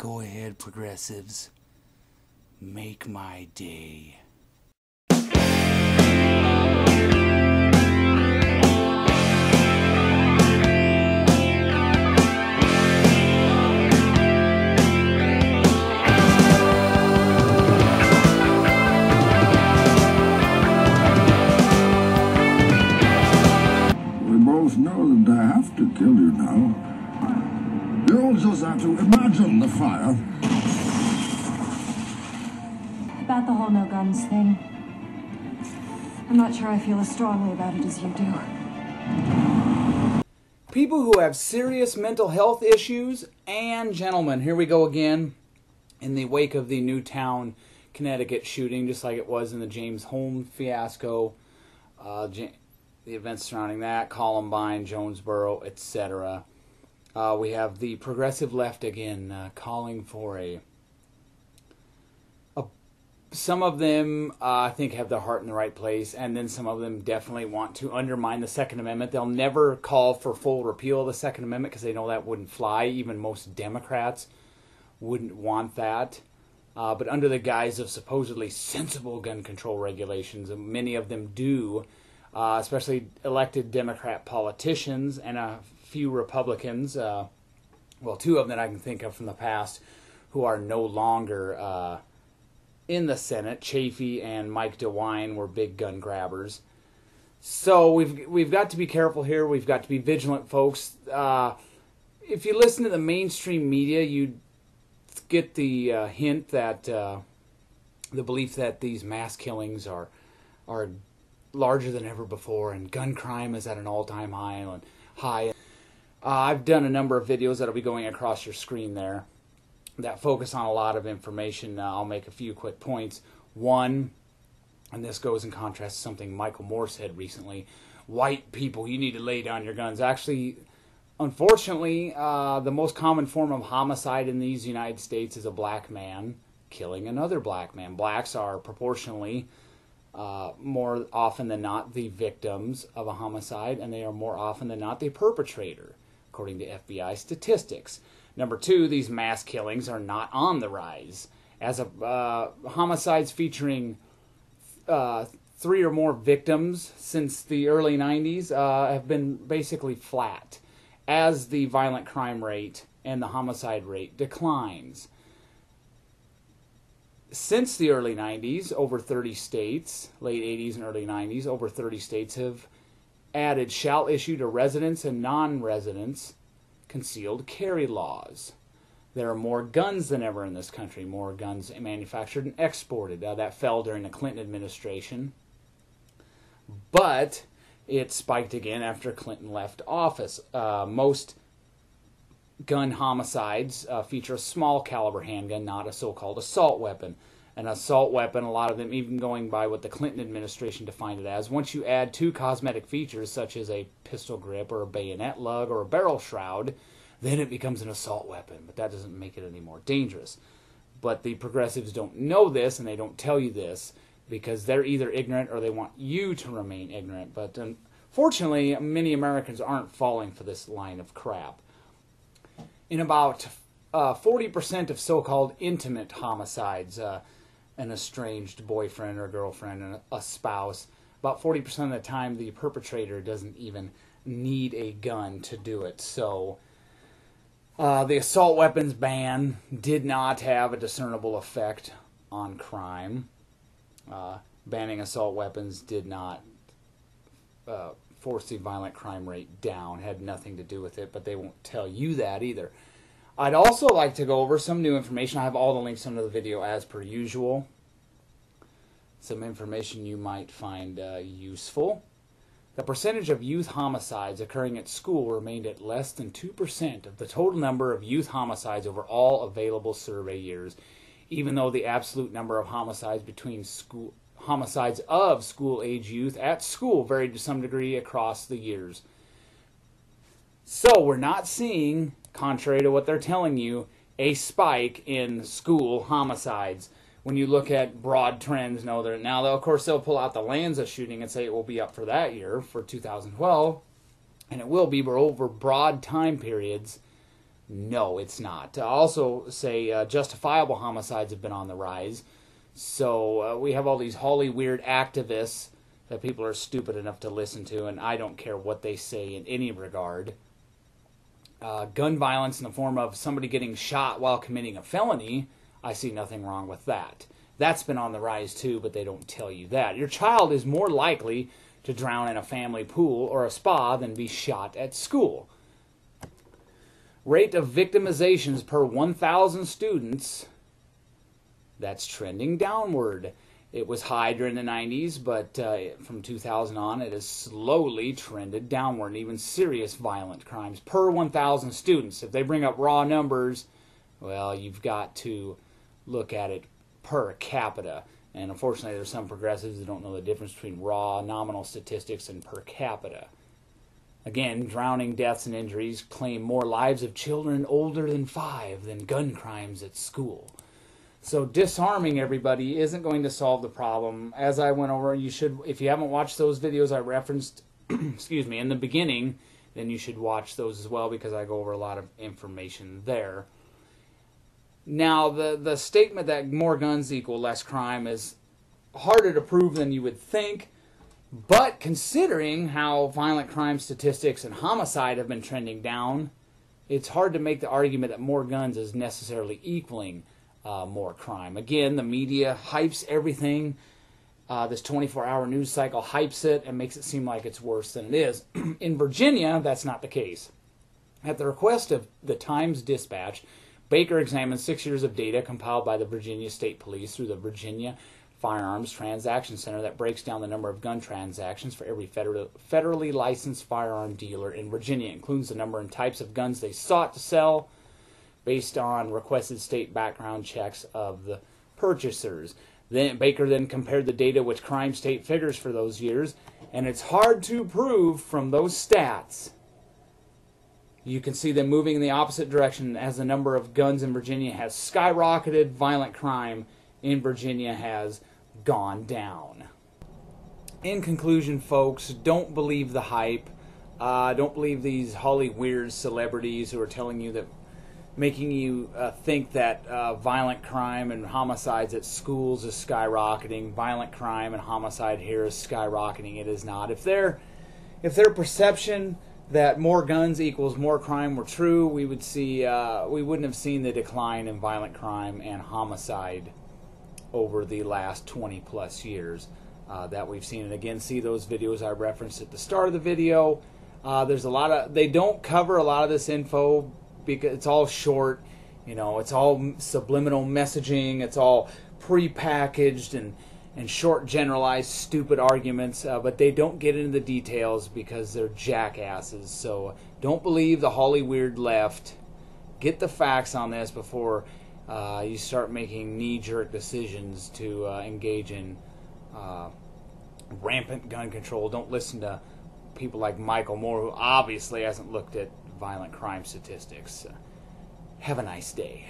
Go ahead, progressives. Make my day. We both know that I have to kill you now. You'll just have to imagine the fire. About the whole no guns thing. I'm not sure I feel as strongly about it as you do. People who have serious mental health issues, and gentlemen, here we go again in the wake of the Newtown, Connecticut shooting, just like it was in the James Holmes fiasco, the events surrounding that, Columbine, Jonesboro, etc. We have the progressive left again calling for some of them, I think, have their heart in the right place, and then some of them definitely want to undermine the Second Amendment. They'll never call for full repeal of the Second Amendment because they know that wouldn't fly. Even most Democrats wouldn't want that. But under the guise of supposedly sensible gun control regulations, and many of them do, especially elected Democrat politicians and a few Republicans, well, two of them that I can think of from the past, who are no longer in the Senate. Chafee and Mike DeWine were big gun grabbers. So we've got to be careful here. We've got to be vigilant, folks. If you listen to the mainstream media, you get the hint that the belief that these mass killings are larger than ever before, and gun crime is at an all-time high. I've done a number of videos that'll be going across your screen there that focus on a lot of information. I'll make a few quick points. One, and this goes in contrast to something Michael Moore said recently, white people, you need to lay down your guns. Actually, unfortunately, the most common form of homicide in these United States is a black man killing another black man. Blacks are proportionally more often than not the victims of a homicide, and they are more often than not the perpetrator, according to FBI statistics. Number two, these mass killings are not on the rise. As homicides featuring 3 or more victims since the early 90s have been basically flat as the violent crime rate and the homicide rate declines. Since the early 90s, over 30 states, late 80s and early 90s, over 30 states have added shall issue to residents and non-residents concealed carry laws. There are more guns than ever in this country, more guns manufactured and exported. That fell during the Clinton administration. But it spiked again after Clinton left office. Most gun homicides feature a small caliber handgun, not a so-called assault weapon. An assault weapon, a lot of them even going by what the Clinton administration defined it as, once you add 2 cosmetic features such as a pistol grip or a bayonet lug or a barrel shroud, then it becomes an assault weapon. But that doesn't make it any more dangerous. But the progressives don't know this, and they don't tell you this because they're either ignorant or they want you to remain ignorant. But unfortunately, many Americans aren't falling for this line of crap. In about 40% of so-called intimate homicides, an estranged boyfriend or girlfriend and a spouse, about 40% of the time the perpetrator doesn't even need a gun to do it. So the assault weapons ban did not have a discernible effect on crime. Banning assault weapons did not force the violent crime rate down, had nothing to do with it, but they won't tell you that either. I'd also like to go over some new information. I have all the links under the video as per usual. Some information you might find useful. The percentage of youth homicides occurring at school remained at less than 2% of the total number of youth homicides over all available survey years, even though the absolute number of homicides of school-age youth at school varied to some degree across the years. So we're not seeing, contrary to what they're telling you, a spike in school homicides. When you look at broad trends, now of course they'll pull out the Lanza shooting and say it will be up for that year, for 2012, and it will be, but over broad time periods, No, it's not. Also say justifiable homicides have been on the rise. So we have all these Holly weird activists that people are stupid enough to listen to, and I don't care what they say in any regard. Gun violence in the form of somebody getting shot while committing a felony, I see nothing wrong with that. That's been on the rise too, but they don't tell you that. Your child is more likely to drown in a family pool or a spa than be shot at school. Rate of victimizations per 1,000 students, that's trending downward. It was high during the 90s, but from 2000 on, it has slowly trended downward. And even serious violent crimes per 1,000 students. If they bring up raw numbers, well, you've got to look at it per capita. And unfortunately, there's some progressives that don't know the difference between raw nominal statistics and per capita. Again, drowning deaths and injuries claim more lives of children older than 5 than gun crimes at school. So disarming everybody isn't going to solve the problem. As I went over, you should, if you haven't watched those videos I referenced, excuse me, in the beginning, then you should watch those as well because I go over a lot of information there. Now, the statement that more guns equal less crime is harder to prove than you would think, but considering how violent crime statistics and homicide have been trending down, it's hard to make the argument that more guns is necessarily equaling more crime. Again, the media hypes everything. This 24-hour news cycle hypes it and makes it seem like it's worse than it is. In Virginia, that's not the case. At the request of the Times-Dispatch, Baker examined 6 years of data compiled by the Virginia State Police through the Virginia Firearms Transaction Center that breaks down the number of gun transactions for every federally licensed firearm dealer in Virginia. It includes the number and types of guns they sought to sell based on requested state background checks of the purchasers. Then Baker then compared the data with crime state figures for those years, and it's hard to prove from those stats. You can see them moving in the opposite direction as the number of guns in Virginia has skyrocketed. Violent crime in Virginia has gone down. In conclusion, folks, don't believe the hype. Don't believe these Holly weird celebrities who are telling you that, making you think that violent crime and homicides at schools is skyrocketing. Violent crime and homicide here is skyrocketing. It is not. If their perception that more guns equals more crime were true, we would see we wouldn't have seen the decline in violent crime and homicide over the last 20 plus years that we've seen. And again, see those videos I referenced at the start of the video. There's a lot of, they don't cover a lot of this info because it's all short, you know, it's all subliminal messaging, it's all pre-packaged and short generalized stupid arguments, but they don't get into the details because they're jackasses. So don't believe the Holly weird left. Get the facts on this before you start making knee-jerk decisions to engage in rampant gun control. Don't listen to people like Michael Moore, who obviously hasn't looked at violent crime statistics. Have a nice day.